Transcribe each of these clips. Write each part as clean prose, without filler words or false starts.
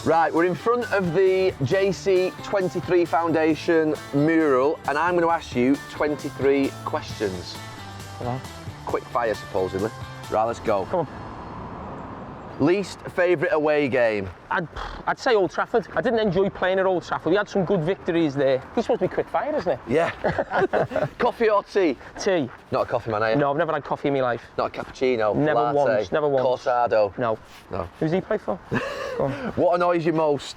Right, we're in front of the JC23 Foundation mural, and I'm going to ask you 23 questions. Hello. Quick fire, supposedly. Right, let's go. Come on. Least favourite away game? I'd say Old Trafford. I didn't enjoy playing at Old Trafford. We had some good victories there. It's supposed to be quick fire, isn't it? Yeah. Coffee or tea? Tea. Not a coffee man, are you? No, I've never had coffee in my life. Not a cappuccino? Never latte, once, never once. Cortado? No. No. Who's he play for? Go on. What annoys you most?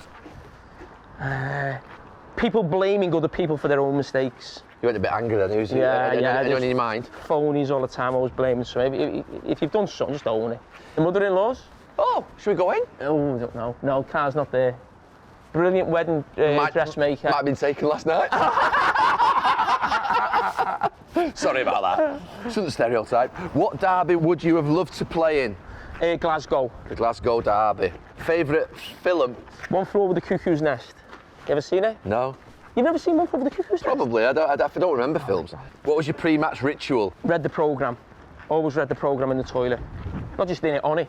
People blaming other people for their own mistakes. You went a bit angry then, who's anyone in your mind? Phonies all the time, always blaming someone. If you've done something, just own it. The mother-in-laws? Oh, should we go in? Oh, I don't know. No, car's not there. Brilliant wedding dressmaker. Might have been taken last night. Sorry about that. Shouldn't stereotype. What derby would you have loved to play in? Glasgow. The Glasgow derby. Favourite film? One Flew Over the Cuckoo's Nest. You ever seen it? No. You've never seen One Flew Over the Cuckoo's Nest? Probably. I don't remember films. What was your pre-match ritual? Read the programme. Always read the programme in the toilet. Not just in it, on it.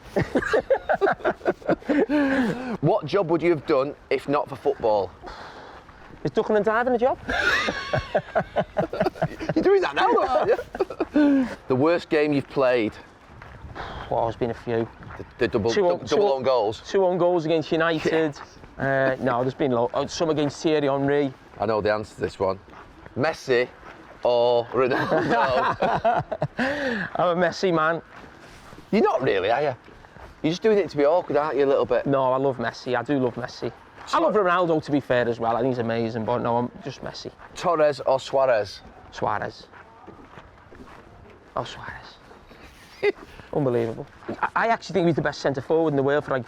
What job would you have done if not for football? Is ducking and diving a job? You're doing that now, aren't you? The worst game you've played? Well, there's been a few. The double own goals? 2 own goals against United. No, there's been some against Thierry Henry. I know the answer to this one. Messi or Ronaldo? I'm a Messi man. You're not really, are you? You're just doing it to be awkward, aren't you, a little bit? No, I love Messi. I do love Messi. I love Ronaldo, to be fair, as well. I think he's amazing, but no, I'm just Messi. Torres or Suarez? Suarez. Oh, Suarez. Unbelievable. I actually think he's the best centre-forward in the world for like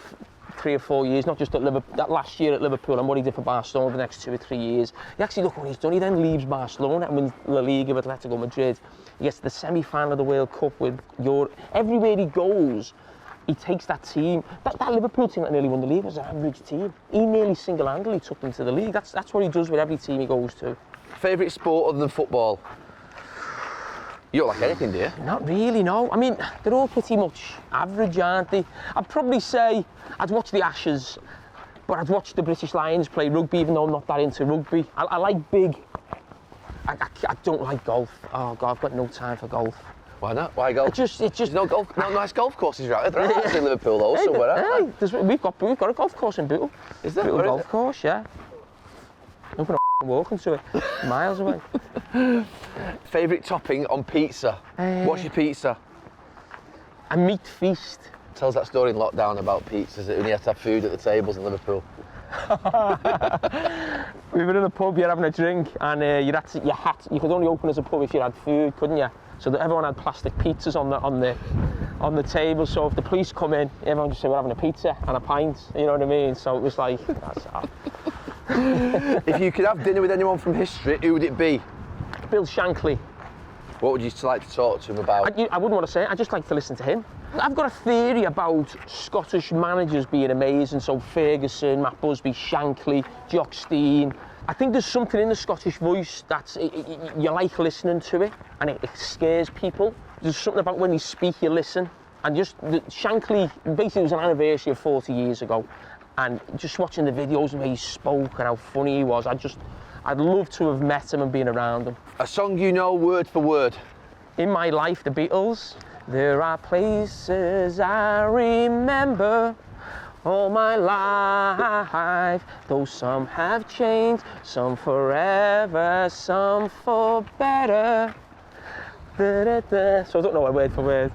3 or 4 years, not just at Liverpool, that last year at Liverpool and what he did for Barcelona the next 2 or 3 years. You actually look what he's done. He then leaves Barcelona and wins La Liga with Atletico Madrid. He gets to the semi-final of the World Cup with Europe. Everywhere he goes, he takes that team. That Liverpool team that nearly won the league was an average team. He nearly single-handedly took them to the league. That's what he does with every team he goes to. Favourite sport other than football? You don't like anything, do you? Not really, no. I mean, they're all pretty much average, aren't they? I'd probably say I'd watch the Ashes, but I'd watch the British Lions play rugby, even though I'm not that into rugby. I like big. I don't like golf. Oh, God, I've got no time for golf. Why not? Why golf? It's just no nice golf courses right there. There's in Liverpool though, somewhere. We've got a golf course in Bootle. Is there? Bootle golf course, yeah. I'm gonna walk into it, miles away. Favourite topping on pizza? What's your pizza? A meat feast. Tell us that story in lockdown about pizzas, that when you had to have food at the tables in Liverpool. We were in a pub, you're having a drink, and you could only open as a pub if you had food, couldn't you? So that everyone had plastic pizzas on the table. So if the police come in, everyone just said we're having a pizza and a pint. You know what I mean? So it was like that's sad. If you could have dinner with anyone from history, who would it be? Bill Shankly. What would you like to talk to him about? I wouldn't want to say it. I'd just like to listen to him. I've got a theory about Scottish managers being amazing. So Ferguson, Matt Busby, Shankly, Jock Stein. I think there's something in the Scottish voice that you like listening to it, and it scares people. There's something about when you speak, you listen. And just Shankly, basically it was an anniversary of 40 years ago, and just watching the videos and the way he spoke and how funny he was, I'd love to have met him and been around him. A song you know word for word? In My Life, the Beatles. There are places I remember all my life, though some have changed, some forever, some for better. So I don't know word for word.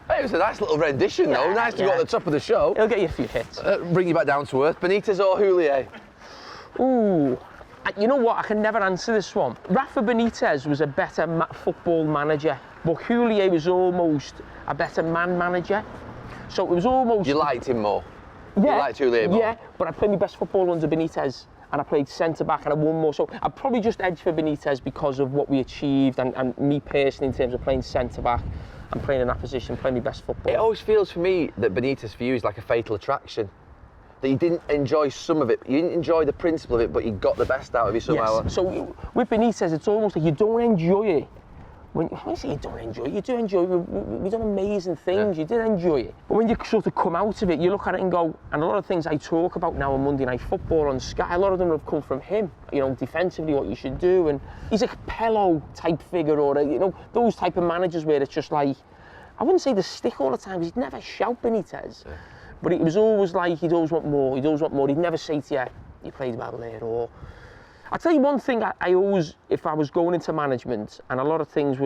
Hey, it was a nice little rendition though, nice to go at the top of the show. It'll get you a few hits. Bring you back down to earth. Benitez or Houllier? Ooh, you know what, I can never answer this one. Rafa Benitez was a better football manager, but Houllier was almost a better man manager. So it was almost... You liked him more? Yeah, you liked Houllier more? Yeah, but I played my best football under Benitez, and I played centre-back and I won more. So I'd probably just edge for Benitez because of what we achieved and me personally in terms of playing centre-back and playing in that position, playing my best football. It always feels for me that Benitez for you is like a fatal attraction. That you didn't enjoy some of it, you didn't enjoy the principle of it, but you got the best out of it somehow. Yes. So with Benitez, it's almost like you don't enjoy it, when you say you don't enjoy it, you do enjoy it. We've done amazing things, you did enjoy it. But when you sort of come out of it, you look at it and go, and a lot of things I talk about now on Monday Night Football on Sky, a lot of them have come from him, you know, defensively what you should do, and he's a Capello type figure, or you know, those type of managers where it's just like, I wouldn't say the stick all the time, he'd never shout Benitez, but it was always like, he'd always want more, he'd never say to you, you played well there, or I'll tell you one thing I always, if I was going into management, and a lot of things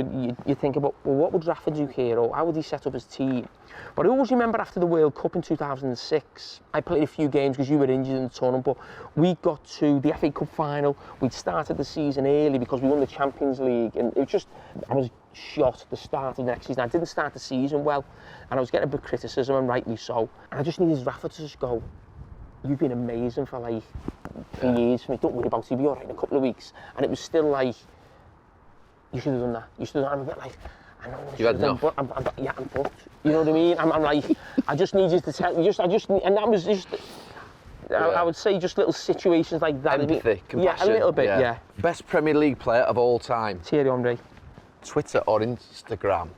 you think about, well, what would Rafa do here, or how would he set up his team? But I always remember after the World Cup in 2006, I played a few games because you were injured in the tournament, but we got to the FA Cup final. We'd started the season early because we won the Champions League, and it was just, I was shot at the start of the next season. I didn't start the season well, and I was getting a bit of criticism, and rightly so. And I just needed Rafa to just go, you've been amazing for like 3 years for me, don't worry about it, you'll be all right in a couple of weeks. And it was still like, you should have done that, you should have done that. I'm a bit like, I know I should have done, but I'm fucked. You know what I mean? I'm like, I just need you to tell, and that was just, I would say just little situations like that. Empathy, compassion. Yeah, a little bit, yeah. Best Premier League player of all time? Thierry Henry. Twitter or Instagram?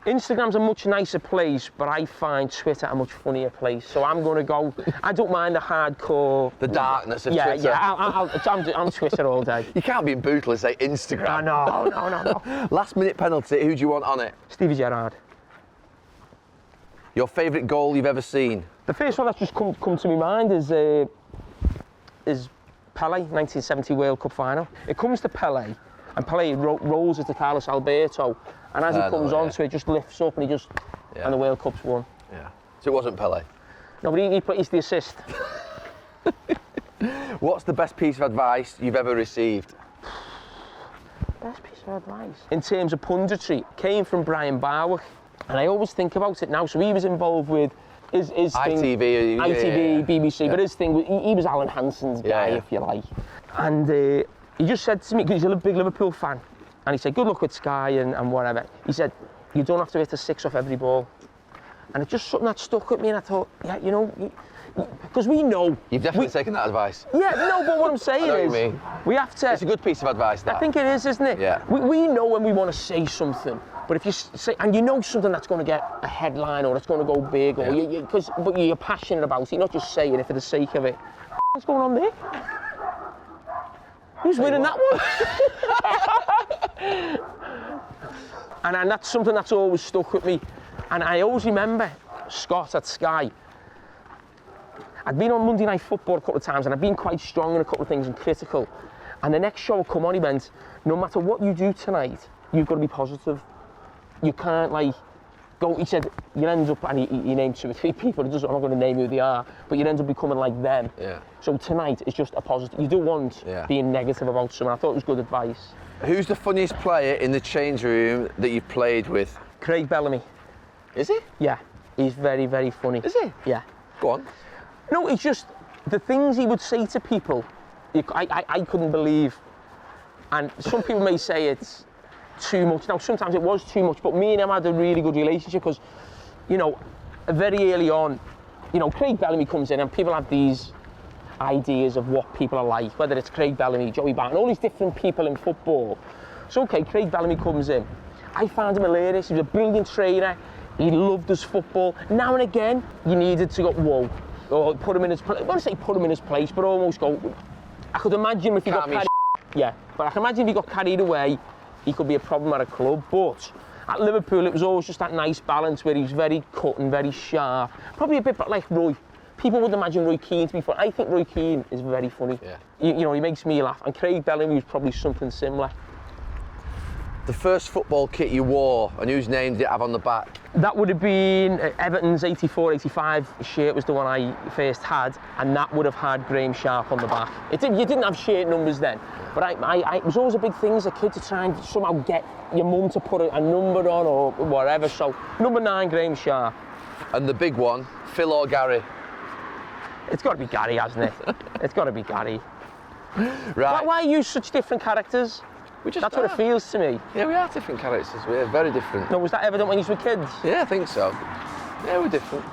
Instagram's a much nicer place, but I find Twitter a much funnier place. So I'm going to go, I don't mind the hardcore... The darkness of Twitter. Yeah, I'm Twitter all day. You can't be in brutal and say Instagram. No. Last minute penalty, who do you want on it? Stevie Gerrard. Your favourite goal you've ever seen? The first one that's just come to my mind is Pele, 1970 World Cup final. It comes to Pele, and Pele rolls it to Carlos Alberto, and as he comes onto it, just lifts up and he just, and the World Cup's won. Yeah. So it wasn't Pele? No, but he's the assist. What's the best piece of advice you've ever received? Best piece of advice? In terms of punditry, came from Brian Barwick, and I always think about it now. So he was involved with his ITV, BBC, but his thing, he was Alan Hansen's guy, if you like. And he just said to me, because he's a big Liverpool fan, and he said, good luck with Sky and whatever. He said, you don't have to hit a six off every ball. And it's just something that stuck with me, and I thought, yeah, you know, because we know. You've definitely taken that advice. Yeah, no, but what I'm saying is, we have to. It's a good piece of advice, that. I think it is, isn't it? Yeah. We know when we want to say something, but if you say, and you know something that's going to get a headline or it's going to go big, or but you're passionate about it, you're not just saying it for the sake of it. What's going on there? Who's winning that one? and that's something that's always stuck with me. And I always remember Scott at Sky. I'd been on Monday Night Football a couple of times, and I'd been quite strong in a couple of things and critical. And the next show would come on, he went, no matter what you do tonight, you've got to be positive. You can't like go, he said, you end up, and he named 2 or 3 people, I'm not going to name who they are, but you end up becoming like them. Yeah. So tonight is just a positive. You don't want being negative about someone. I thought it was good advice. Who's the funniest player in the change room that you've played with? Craig Bellamy. Is he? Yeah, he's very, very funny. Is he? Yeah. Go on. No, it's just the things he would say to people, I couldn't believe. And some people may say it's too much. Now, sometimes it was too much, but me and him had a really good relationship because, you know, very early on, you know, Craig Bellamy comes in and people have these ideas of what people are like, whether it's Craig Bellamy, Joey Barton, all these different people in football. So, okay, Craig Bellamy comes in. I found him hilarious. He was a brilliant trainer. He loved his football. Now and again, you needed to go, whoa, or put him in his place. I want to say put him in his place, but almost go. I could imagine if he got carried. Yeah, but I can imagine if he got carried away, he could be a problem at a club. But at Liverpool, it was always just that nice balance where he was very cut and very sharp. Probably a bit like Roy. People wouldn't imagine Roy Keane to be funny. I think Roy Keane is very funny. Yeah. You know, he makes me laugh. And Craig Bellamy was probably something similar. The first football kit you wore, and whose name did it have on the back? That would have been Everton's 84-85 shirt was the one I first had, and that would have had Graham Sharp on the back. You didn't have shirt numbers then, but it was always a big thing as a kid to try and somehow get your mum to put a number on or whatever, so number 9, Graham Sharp. And the big one, Phil or Gary? It's got to be Gary, hasn't it? It's got to be Gary. Right. Why use such different characters? That's what it feels to me. Yeah, we are different characters. We're very different. No, was that evident when you were kids? Yeah, I think so. Yeah, we're different.